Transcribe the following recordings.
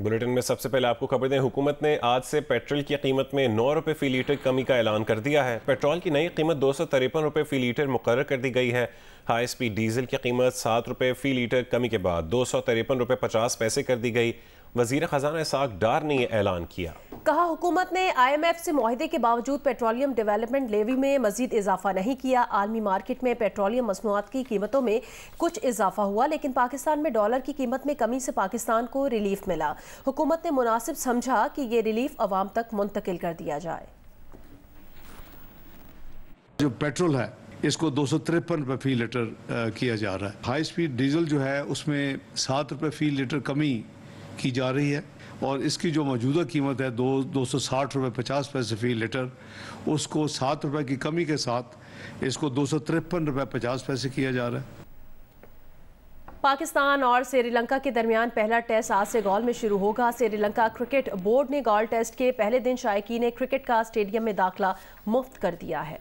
Bulletin में सबसे पहले आपको खबर दें, हुकूमत ने आज से पेट्रोल की कीमत में 9 रुपये फी लीटर कमी का ऐलान कर दिया है। पेट्रोल की नई कीमत 253 रुपये फी लीटर मुकर्रर कर दी गई है। हाई स्पीड डीजल की कीमत 7 रुपये फी लीटर कमी के बाद 253 रुपये 50 पैसे कर दी गई। वजीर खजाना इसाक डार ने यह ऐलान किया। कहा, हुकूमत ने IMF से मुआहदे के बावजूद पेट्रोलियम डेवलपमेंट लेवी में मजीद इजाफा नहीं किया। आलमी मार्केट में पेट्रोलियम मसनूआत की कीमतों में कुछ इजाफा हुआ, लेकिन पाकिस्तान में डॉलर की कीमत में कमी से पाकिस्तान को रिलीफ मिला। हुकूमत ने मुनासिब समझा कि ये रिलीफ अवाम तक मुंतकिल कर दिया जाए। जो पेट्रोल है इसको 253 रुपये फी लीटर किया जा रहा है। हाई स्पीड डीजल जो है उसमें 7 रुपये फी लीटर कमी की जा रही है और इसकी जो मौजूदा कीमत है 260 रुपये 50 पैसे फी लीटर, उसको 7 रुपये की कमी के साथ इसको 253 रुपये 50 पैसे किया जा रहा है। पाकिस्तान और श्रीलंका के दरमियान पहला टेस्ट आज से गौल में शुरू होगा। श्रीलंका क्रिकेट बोर्ड ने गौल टेस्ट के पहले दिन शायकीन क्रिकेट का स्टेडियम में दाखिला मुफ्त कर दिया है।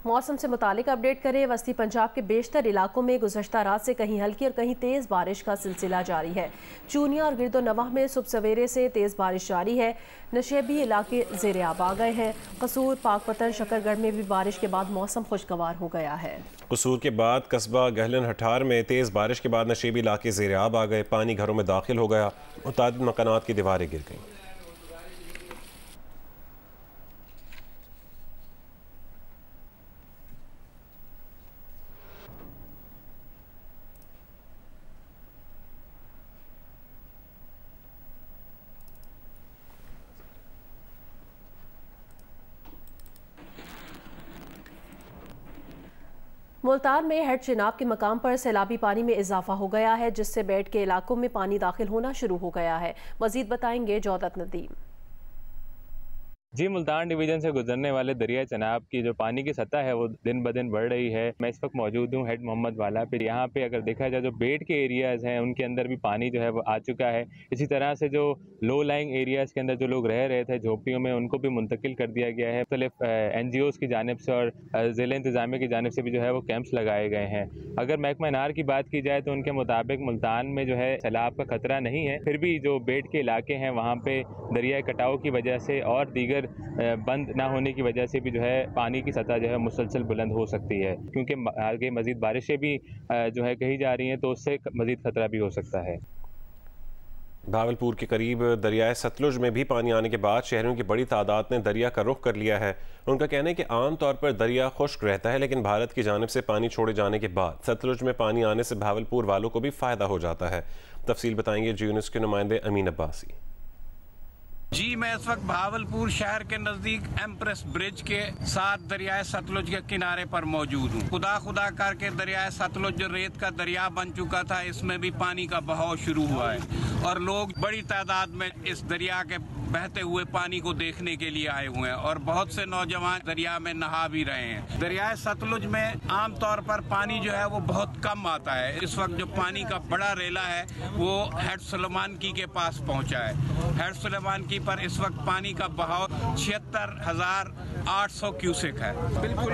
मौसम से मुतालिक अपडेट करें। वस्ती पंजाब के बेशतर इलाकों में गुज़श्ता रात से कहीं हल्की और कहीं तेज़ बारिश का सिलसिला जारी है। चूनिया और गिरदो नवाह में सुबह सवेरे से तेज़ बारिश जारी है। नशेबी इलाके ज़ेर आब आ गए हैं। कसूर, पाकपतन, शकरगढ़ में भी बारिश के बाद मौसम खुशगवार हो गया है। कसूर के बाद कस्बा गहलन हठार में तेज़ बारिश के बाद नशेबी इलाके ज़ेर आब आ गए। पानी घरों में दाखिल हो गया। मुतादिद मकानात की दीवारें गिर गईं। मुल्तान में हेड चिनाब के मकाम पर सैलाबी पानी में इजाफा हो गया है, जिससे बेड के इलाकों में पानी दाखिल होना शुरू हो गया है। मजीद बताएंगे जौदत नदीम। जी, मुल्तान डिवीज़न से गुजरने वाले दरिया चनाब की जो पानी की सतह है वो दिन ब दिन बढ़ रही है। मैं इस वक्त मौजूद हूँ हेड मोहम्मद वाला पे। यहाँ पे अगर देखा जाए जो बेड के एरियाज़ हैं उनके अंदर भी पानी जो है वो आ चुका है। इसी तरह से जो लो लाइंग एरियाज़ के अंदर जो लोग रह रहे थे झोपड़ियों में, उनको भी मुंतकिल कर दिया गया है। मुख्तलिफ NGOs की जानिब से और ज़िला इंतज़ामिया की जानिब से भी जो है वो कैंप्स लगाए गए हैं। अगर महकमा नार की बात की जाए तो उनके मुताबिक मुल्तान में जो है सैलाब का खतरा नहीं है, फिर भी जो बेड के इलाके हैं वहाँ पे दरियाई कटाव की वजह से और दीगर बंद ना होने की वजह से भी जो है पानी की सतह जो है मुसलसल बुलंद हो सकती है, क्योंकि आगे मजीद बारिशें भी जो है कही जा रही हैं तो उससे मजीद खतरा भी हो सकता है। भावलपुर के करीब दरियाए सतलुज में भी पानी आने के बाद शहरों की बड़ी तादाद ने दरिया का रुख कर लिया है। उनका कहना है कि आम तौर पर दरिया खुश्क रहता है, लेकिन भारत की जानिब से पानी छोड़े जाने के बाद सतलुज में पानी आने से भावलपुर वालों को भी फ़ायदा हो जाता है। तफसील बताएंगे GNews के नुमाइंदे अमीन अब्बासी। जी, मैं इस वक्त भावलपुर शहर के नजदीक एम्प्रेस ब्रिज के साथ दरियाए सतलुज के किनारे पर मौजूद हूँ। खुदा करके दरियाए सतलुज जो रेत का दरिया बन चुका था, इसमें भी पानी का बहाव शुरू हुआ है और लोग बड़ी तादाद में इस दरिया के बहते हुए पानी को देखने के लिए आए हुए हैं और बहुत से नौजवान दरिया में नहा भी रहे हैं। दरियाए सतलुज में आमतौर पर पानी जो है वो बहुत कम आता है। इस वक्त जो पानी का बड़ा रेला है वो हेड सुलेमान की के पास पहुंचा है। हेड सुलेमान की पर इस वक्त पानी का बहाव 76,800 क्यूसेक है। बिल्कुल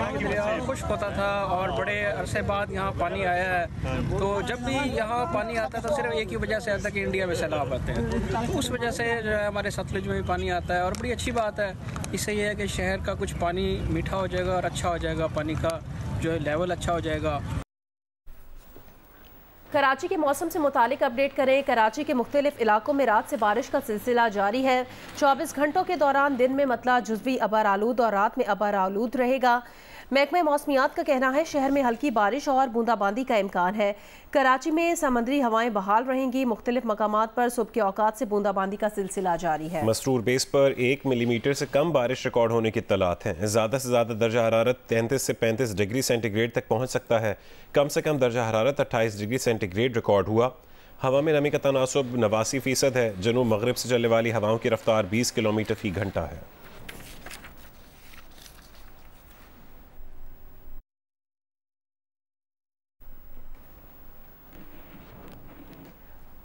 खुश होता था और बड़े अरसे बाद यहाँ पानी आया है। तो जब भी यहाँ पानी आता है तो सिर्फ एक ही वजह से आता है कि इंडिया में सैलाब आते हैं, तो उस वजह से जो है हमारे सतलुज में भी पानी आता है और बड़ी अच्छी बात है। इससे ये है कि शहर का कुछ पानी मीठा हो जाएगा और अच्छा हो जाएगा, पानी का जो है लेवल अच्छा हो जाएगा। कराची के मौसम से मुतालिक अपडेट करें। कराची के मुख्तलिफ इलाकों में रात से बारिश का सिलसिला जारी है। 24 घंटों के दौरान दिन में मतला जुज़वी अबर आलूद और रात में अबर आलूद रहेगा। महकमा मौसमियात का कहना है शहर में हल्की बारिश और बूंदाबांदी का इम्कान है। कराची में समंदरी हवाएं बहाल रहेंगी। मुख्तलिफ मकामात पर सुबह के औकात से बूंदाबांदी का सिलसिला जारी है। मसरूर बेस पर 1 मिलीमीटर से कम बारिश रिकॉर्ड होने की इत्तलात हैं। ज़्यादा से ज़्यादा दर्जा हरारत 33 से 35 डिग्री सेंटीग्रेड तक पहुँच सकता है। कम से कम दर्जा हरारत 28 डिग्री सेंटीग्रेड रिकॉर्ड हुआ। हवा में नमी का तनासुब 89% है। जनूब मगरिब से चलने वाली हवाओं की रफ्तार 20 किलोमीटर फी घंटा है।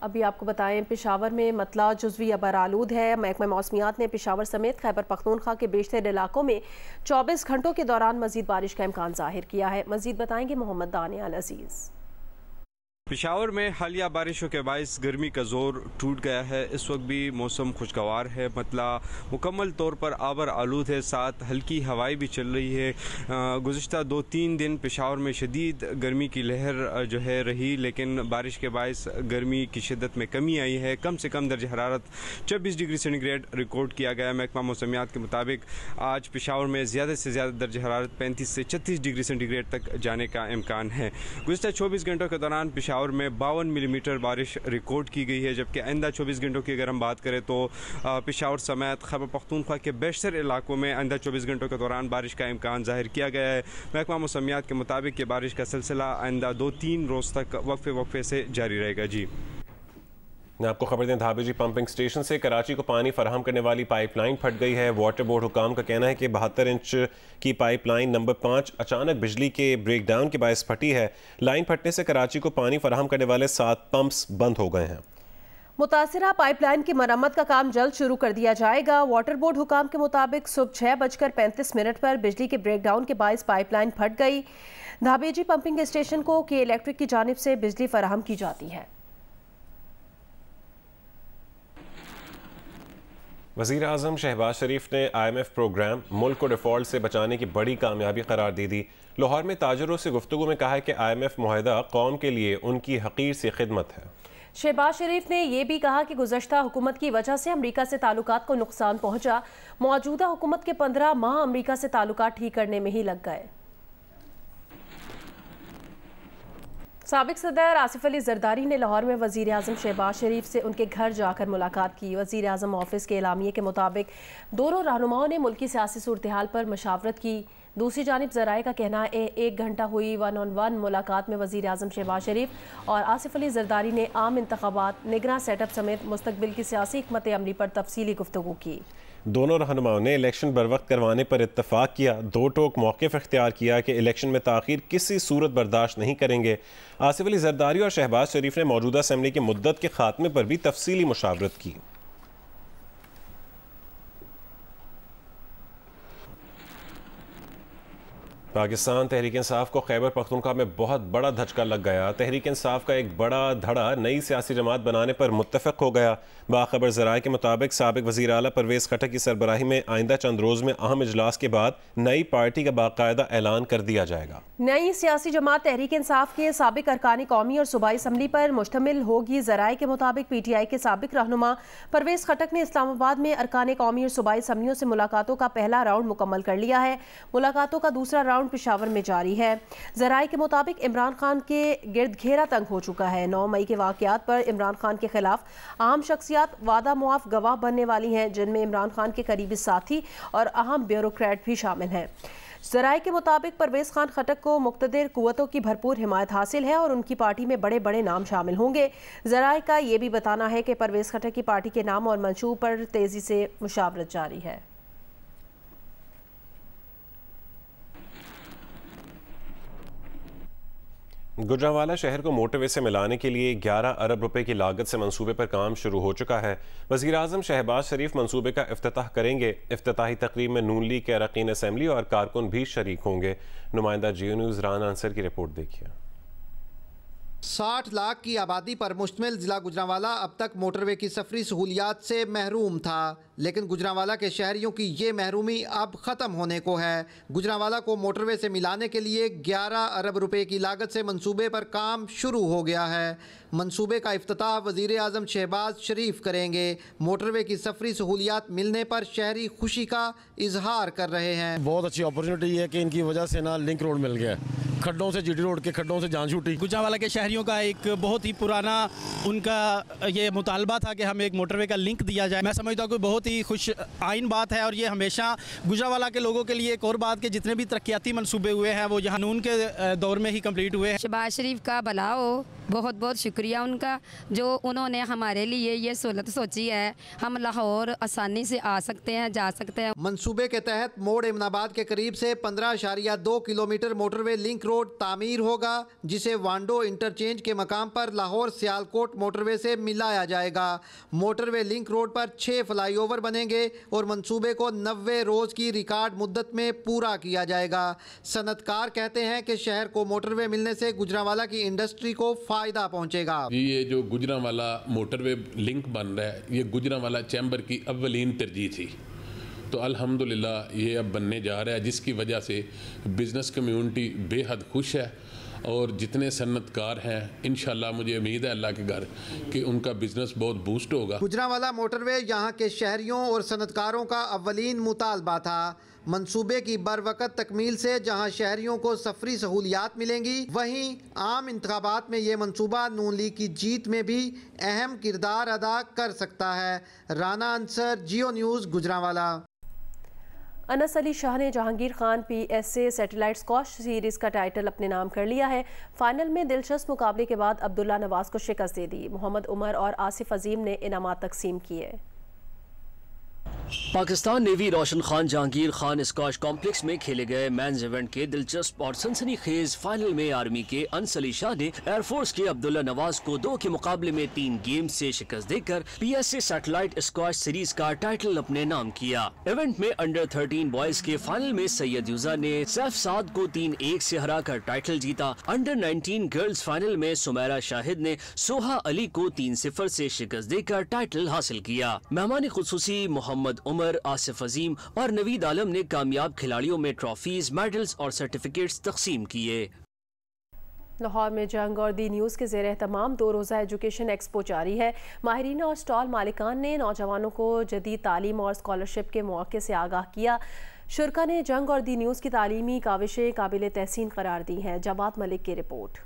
अभी आपको बताएं पेशावर में मतला जुज़वी अबर आलूद है। महकमा मौसमियात ने पेशावर समेत खैबर पख्तूनख्वा के बेशतर इलाकों में 24 घंटों के दौरान मजीद बारिश का इम्कान जाहिर किया है। मजीद बताएंगे मोहम्मद दानियाल अजीज़। पेशावर में हालिया बारिशों के बायस गर्मी का जोर टूट गया है। इस वक्त भी मौसम खुशगवार है, मतला मुकम्मल तौर पर आबर आलूद है, साथ हल्की हवाएं भी चल रही है। गुज़िश्ता 2-3 दिन पेशावर में शदीद गर्मी की लहर जो है रही, लेकिन बारिश के बायस गर्मी की शिद्दत में कमी आई है। कम से कम दर्ज हरारत 24 डिग्री सेंटीग्रेड रिकॉर्ड किया गया। महकमा मौसमियात के मुताबिक आज पेशावर में ज़्यादा से ज़्यादा दर्ज हरारत 35 से 36 डिग्री सेंटीग्रेड तक जाने का इम्कान है। गुज़िश्ता 24 घंटों के दौरान पेशावर में 52 मिलीमीटर बारिश रिकॉर्ड की गई है, जबकि आइंदा 24 घंटों की अगर हम बात करें तो पेशावर समेत खैबर पख्तूनख्वा के बेशतर इलाकों में आइंदा 24 घंटों के दौरान बारिश का इम्कान जाहिर किया गया है। महकमा मौसमियात के मुताबिक ये बारिश का सिलसिला आइंदा 2-3 रोज़ तक वक्फे से जारी रहेगा। जी मैं आपको खबर दें, धाबेजी पंपिंग स्टेशन से कराची को पानी फराहम करने वाली पाइपलाइन फट गई है। वाटर बोर्ड हुकाम का कहना है कि 72 इंच की पाइपलाइन नंबर 5 अचानक बिजली के ब्रेकडाउन के बायस फटी है। लाइन फटने से कराची को पानी फराहम करने वाले 7 पंप्स बंद हो गए हैं। मुतासिरा पाइपलाइन की मरम्मत का काम जल्द शुरू कर दिया जाएगा। वाटर बोर्ड हुकाम के मुताबिक सुबह 6:35 पर बिजली के ब्रेकडाउन के बायस पाइपलाइन फट गई। धाबेजी पंपिंग स्टेशन को के इलेक्ट्रिक की जानिब से बिजली फराहम की जाती है। वज़ीर आज़म शहबाज शरीफ ने IMF प्रोग्राम मुल्क को डिफ़ॉल्ट से बचाने की बड़ी कामयाबी करार दे दी। लाहौर में ताजरों से गुफ्तगू में कहा है कि IMF मुआहदा कौम के लिए उनकी हक़ीर सी खिदमत है। शहबाज शरीफ ने यह भी कहा कि गुज़श्ता हुकूमत की वजह से अमरीका से ताल्लुकात को नुकसान पहुंचा। मौजूदा हुकूमत के 15 माह अमरीका से ताल्लुकात ठीक करने में ही लग गए। साबिक सदर आसिफ अली जरदारी ने लाहौर में वज़ीर आज़म शहबाज शरीफ से उनके घर जाकर मुलाकात की। वज़ीर आज़म ऑफिस के एलामिये के मुताबिक दोनों रहनुमाओं ने मुल्की सियासी सूरत हाल पर मशावरत की। दूसरी जानिब ज़राए का कहना है 1 घंटा हुई 1-on-1 मुलाकात में वज़ीर आज़म शहबाज शरीफ और आसिफ अली जरदारी ने आम इंतखाबात, निगरान सेटअप समेत मुस्तकबिल की सियासी हिकमत अमली पर तफसीली गुफ्तगू की। दोनों रहनुमाओं ने इलेक्शन बरवक्त करवाने पर इत्तफाक किया। 2 टोक मौक़िफ़ इख्तियार किया कि इलेक्शन में ताख़ीर किसी सूरत बर्दाश्त नहीं करेंगे। आसिफ अली जरदारी और शहबाज शरीफ ने मौजूदा असम्बली की मुद्दत के खात्मे पर भी तफसीली मुशावरत की। पाकिस्तान तहरीक इंसाफ को खैबर पख्तूनख्वा में बहुत बड़ा धचका लग गया। तहरीक इंसाफ का एक बड़ा धड़ा नई सियासी जमात बनाने पर मुत्तफक हो गया। बाखबर ज़राए के मुताबिक साबिक वज़ीर आला परवेज़ खट्टक की सरबराही में आइंदा चंद रोज़ में अहम इजलास के बाद नई पार्टी का बाकायदा ऐलान कर दिया जाएगा। नई सियासी जमात तहरीक इंसाफ के साबिक अरकान कौमी और सूबाई असम्बली पर मुश्तमिल होगी। ज़राए के मुताबिक PTI के साबिक रहनुमा परवेज़ खट्टक ने इस्लामाबाद में अरकान कौमी और सूबाई असम्बलियों से मुलाकातों का पहला राउंड मुकम्मल कर लिया है। मुलाकातों का दूसरा राउंड पेशावर में जारी है। ज़राए के मुताबिक इमरान खान के गिर्द घेरा तंग हो चुका है। 9 मई के वाक़यात पर इमरान खान के खिलाफ अहम शख्सियात वादा मुआफ गवाह बनने वाली हैं, जिनमें इमरान खान के करीबी साथी और अहम ब्यूरोक्रेट भी शामिल हैं। ज़राए के मुताबिक परवेज़ खान खट्टक को मुक़्तदिर कुव्वतों की भरपूर हिमायत हासिल है और उनकी पार्टी में बड़े बड़े नाम शामिल होंगे। ज़राए का ये भी बताना है कि परवेज़ खट्टक की पार्टी के नाम और मंशूब पर तेज़ी से मुशावरत जारी है। गुजरांवाला शहर को मोटरवे से मिलाने के लिए 11 अरब रुपए की लागत से मंसूबे पर काम शुरू हो चुका है। वज़ीर आज़म शहबाज शरीफ मंसूबे का इफ्तिताह करेंगे। इफ्तिताही तकरीब में नून लीग के अरकान असम्बली और कारकुन भी शरीक होंगे। नुमाइंदा जियो न्यूज़ राना अंसर की रिपोर्ट देखिए। 60 लाख की आबादी पर मुश्तमिल ज़िला गुजरांवाला अब तक मोटरवे की सफरी सहूलियात से महरूम था, लेकिन गुजरांवाला के शहरियों की ये महरूमी अब ख़त्म होने को है। गुजरांवाला को मोटरवे से मिलाने के लिए 11 अरब रुपए की लागत से मंसूबे पर काम शुरू हो गया है। मंसूबे का इफ्तिताह वज़ीर आज़म शहबाज शरीफ करेंगे। मोटरवे की सफरी सहूलियात मिलने पर शहरी खुशी का इजहार कर रहे हैं। बहुत अच्छी अपॉर्चुनिटी है कि इनकी वजह से ना लिंक रोड मिल गया, खड्डों से GT रोड के खड्डों से जान छूटी। गुजरांवाला के शहरियों का एक बहुत ही पुराना उनका ये मुतालबा था कि हमें एक मोटरवे का लिंक दिया जाए। मैं समझता हूँ कि बहुत ही खुश आइन बात है और ये हमेशा गुजरांवाला के लोगों के लिए एक और बात के जितने भी तरक्याती मंसूबे हुए हैं वो यहाँ नून के दौर में ही कंप्लीट हुए हैं। शहबाज शरीफ का भला हो बहुत बहुत शुक्रिया उनका, जो उन्होंने हमारे लिए ये सहूलत सोची है। हम लाहौर आसानी से आ सकते हैं, जा सकते हैं। मंसूबे के तहत मोड़ इमनाबाद के करीब से 15.2 किलोमीटर मोटरवे लिंक रोड तामीर होगा, जिसे वांडो इंटरचेंज के मकाम पर लाहौर सियालकोट मोटरवे से मिलाया जाएगा। मोटरवे लिंक रोड पर 6 फ्लाईओवर बनेंगे और मंसूबे को 90 रोज की रिकॉर्ड मुद्दत में पूरा किया जाएगा। सनतकार कहते हैं कि शहर को मोटरवे मिलने से गुजरांवाला की इंडस्ट्री को फायदा पहुंचेगा। ये जो गुजरांवाला मोटरवे लिंक बन रहा है, ये गुजरांवाला चैम्बर की अव्वलीन तरजीह थी, तो अल्हम्दुलिल्लाह ये अब बनने जा रहा है, जिसकी वजह से बिज़नेस कम्युनिटी बेहद खुश है और जितने सन्नतकार हैं इंशाल्लाह मुझे उम्मीद है अल्लाह के घर कि उनका बिजनेस बहुत बूस्ट होगा। गुजरांवाला मोटरवे यहाँ के शहरियों और सनतकारों का अव्वलीन मुतालबा था। मंसूबे की बरवकत तकमील से जहाँ शहरियों को सफरी सहूलियात मिलेंगी, वहीं आम इंतखाबात में ये मंसूबा नून लीग की जीत में भी अहम किरदार अदा कर सकता है। राना अंसर, जियो न्यूज़, गुजरांवाला। अनस अली शाह ने Jahangir Khan PSA satellite squash series का टाइटल अपने नाम कर लिया है। फाइनल में दिलचस्प मुकाबले के बाद अब्दुल्ला नवाज को शिकस्त दे दी। मोहम्मद उमर और आसिफ अजीम ने इनामात तकसीम किए। पाकिस्तान नेवी रोशन खान जहांगीर खान स्क्वॉश कॉम्प्लेक्स में खेले गए मेंस इवेंट के दिलचस्प और सनसनीखेज फाइनल में आर्मी के अनस अली शाह ने एयरफोर्स के अब्दुल्ला नवाज को 2 के मुकाबले में 3 गेम से शिकस्त देकर PSA सैटेलाइट स्क्वॉश सीरीज का टाइटल अपने नाम किया। इवेंट में अंडर 13 बॉयज के फाइनल में सैयद यूजा ने सैफ साद को 3-1 से हराकर टाइटल जीता। अंडर 19 गर्ल्स फाइनल में सुमैरा शाहिद ने सोहा अली को 3-0 से शिकस्त देकर टाइटल हासिल किया। मेहमान खुसूसी मोहम्मद उमर, आसिफ अजीम और नवीद आलम ने कामयाब खिलाड़ियों में ट्रॉफीज, मेडल्स और सर्टिफिकेट्स तकसीम किए। लाहौर में जंग और दी न्यूज़ के ज़ेर एहतमाम 2 रोज़ा एजुकेशन एक्सपो जारी है। माहिरीन और स्टॉल मालिकान ने नौजवानों को जदीद तालीम और स्कॉलरशिप के मौके से आगाह किया। शुरका ने जंग और दी न्यूज़ की तालीमी काविशें काबिल तहसीन करार दी हैं। जवाद मलिक की रिपोर्ट।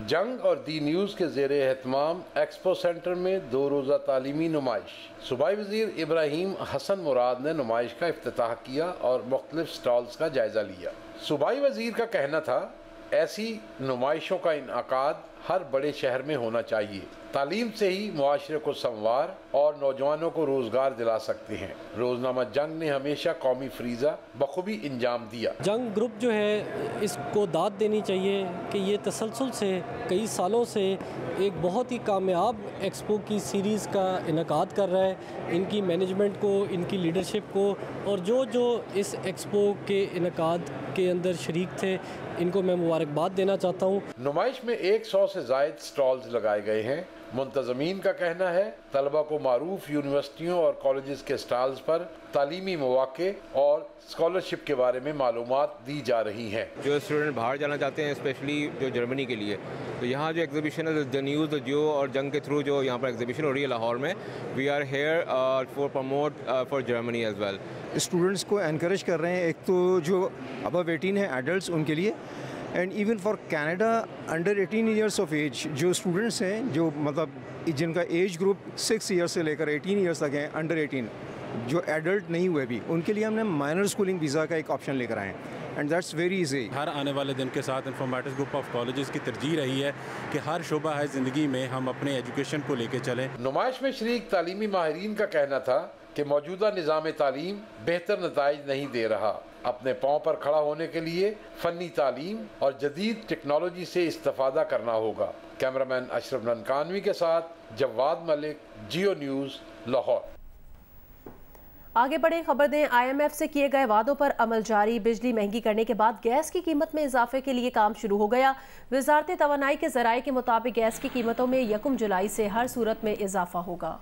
जंग और दी न्यूज़ के ज़ेर एहतमाम एक्सपो सेंटर में 2 रोज़ा तालीमी नुमाइश। सूबाई वज़ीर इब्राहिम हसन मुराद ने नुमाइश का इफ्तिताह किया और मुख्तलिफ स्टॉल्स का जायज़ा लिया। सूबाई वज़ीर का कहना था, ऐसी नुमाइशों का इनअकाद हर बड़े शहर में होना चाहिए। तालीम से ही मुआशरे को संवार और नौजवानों को रोजगार दिला सकते हैं। रोजनामा जंग ने हमेशा कौमी फरीज़ा बखूबी इंजाम दिया। जंग ग्रुप जो है इसको दाद देनी चाहिए कि ये तसलसल से कई सालों से एक बहुत ही कामयाब एक्सपो की सीरीज़ का इनकाद कर रहा है। इनकी मैनेजमेंट को, इनकी लीडरशिप को और जो इस एक्सपो के इनकाद के अंदर शरीक थे, इनको मैं मुबारकबाद देना चाहता हूँ। नुमाइश में 100 से ज़ायद स्टॉल्स लगाए गए हैं। मुंतज़मीन का कहना है, तलबा को मारूफ यूनिवर्सिटियों और कॉलेजेस के स्टॉल्स पर तालीमी मौक़े और स्कॉलरशिप के बारे में मालूमात दी जा रही हैं। जो स्टूडेंट बाहर जाना चाहते हैं, स्पेशली जो जर्मनी के लिए, तो यहाँ जो एग्जीबिशन है द न्यूज़, जियो और जंग के थ्रू जो यहाँ पर एग्जीबिशन हो रही है लाहौर में, we are here for promote for Germany as well. Students को एनकरेज कर रहे हैं, एक तो जो अबव 18 है एडल्ट्स उनके लिए, and even for Canada under 18 years of age जो स्टूडेंट्स हैं, जो मतलब जिनका एज ग्रुप 6 ईयर्स से लेकर 18 ईयर्स तक है, अंडर 18 जो एडल्ट नहीं हुए भी, उनके लिए हमने माइनर स्कूलिंग वीज़ा का एक ऑप्शन लेकर आए हैं। And that's very easy. हर आने वाले दिन के साथ इंफॉर्मेटिक्स ग्रुप ऑफ कॉलेजेस की तरजीह रही है कि हर शोबा है ज़िंदगी में हम अपने एजुकेशन को लेके चलें। नुमाइश में शरीक तालीमी माहिरीन का कहना था कि मौजूदा निज़ाम तालीम बेहतर नताइज नहीं दे रहा। अपने पाँव पर खड़ा होने के लिए फ़नी तालीम और जदीद टेक्नोलॉजी से इस्तेफादा करना होगा। कैमरामैन अशरफ ननकानवी के साथ जवाद मलिक, जियो न्यूज़, लाहौर। आगे बढ़े खबर दें, IMF से किए गए वादों पर अमल जारी। बिजली महंगी करने के बाद गैस की कीमत में इजाफे के लिए काम शुरू हो गया। वजारत तवानाई के ज़राए के मुताबिक गैस की कीमतों में 1 जुलाई से हर सूरत में इजाफा होगा।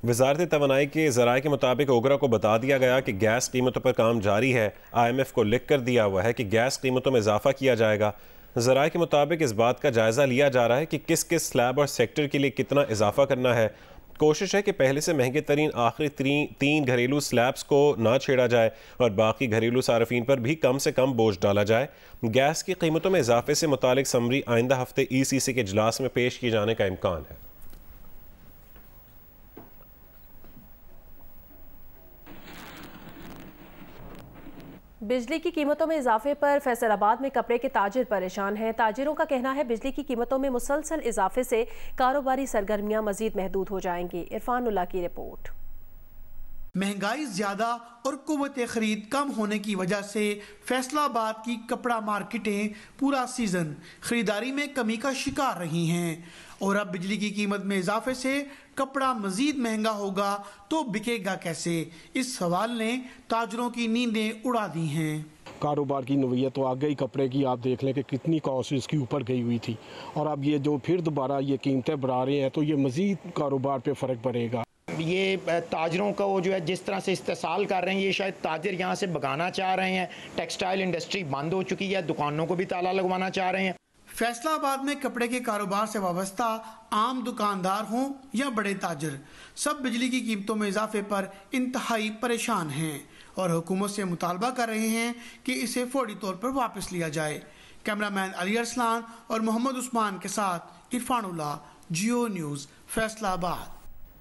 वजारत तवानाई के ज़राए के मुताबिक ओगरा को बता दिया गया कि गैस कीमतों पर काम जारी है। IMF को लिख कर दिया हुआ है कि गैस कीमतों में इजाफा किया जाएगा। ज़राए के मुताबिक इस बात का जायज़ा लिया जा रहा है कि किस किस स्लैब और सेक्टर के लिए कितना इजाफा करना है। कोशिश है कि पहले से महंगे तरीन आखिरी 3 घरेलू स्लैब्स को ना छेड़ा जाए और बाकी घरेलू सार्फिन पर भी कम से कम बोझ डाला जाए। गैस की कीमतों में इजाफे से मुतालिक समरी आइंदा हफ्ते ECC के इजलास में पेश किए जाने का इम्कान है। बिजली की कीमतों में इजाफे पर फैसलाबाद में कपड़े के ताजिर परेशान हैं। ताजिरों का कहना है बिजली की कीमतों में मुसलसल इजाफे से कारोबारी सरगर्मियां मजीद महदूद हो जाएंगी। इरफानुल्लाह की रिपोर्ट। महंगाई ज्यादा और कुव्वत खरीद कम होने की वजह से फैसलाबाद की कपड़ा मार्केटें पूरा सीजन खरीदारी में कमी का शिकार रही हैं और अब बिजली की कीमत में इजाफे से कपड़ा मजीद महंगा होगा तो बिकेगा कैसे, इस सवाल ने ताजरों की नींदें उड़ा दी हैं। कारोबार की नोयत तो आ गई कपड़े की, आप देख लें कि कितनी कॉस्ट इसके ऊपर गई हुई थी और अब ये जो फिर दोबारा ये कीमतें बढ़ा रहे हैं तो ये मजीद कारोबार पे फ़र्क पड़ेगा। ये ताजरों का वो जो है जिस तरह से इस्तेसाल कर रहे हैं, ये शायद ताजिर यहाँ से भगाना चाह रहे हैं। टेक्सटाइल इंडस्ट्री बंद हो चुकी है, दुकानों को भी ताला लगवाना चाह रहे हैं। फैसलाबाद में कपड़े के कारोबार से वाबस्ता आम दुकानदार हों या बड़े ताजिर, सब बिजली की कीमतों में इजाफे पर इंतहाई परेशान हैं और हुकूमत से मुतालबा कर रहे हैं कि इसे फौरी तौर पर वापस लिया जाए। कैमरामैन अली अरसलान और मोहम्मद उस्मान के साथ इरफानुल्लाह, जियो न्यूज़, फैसलाबाद।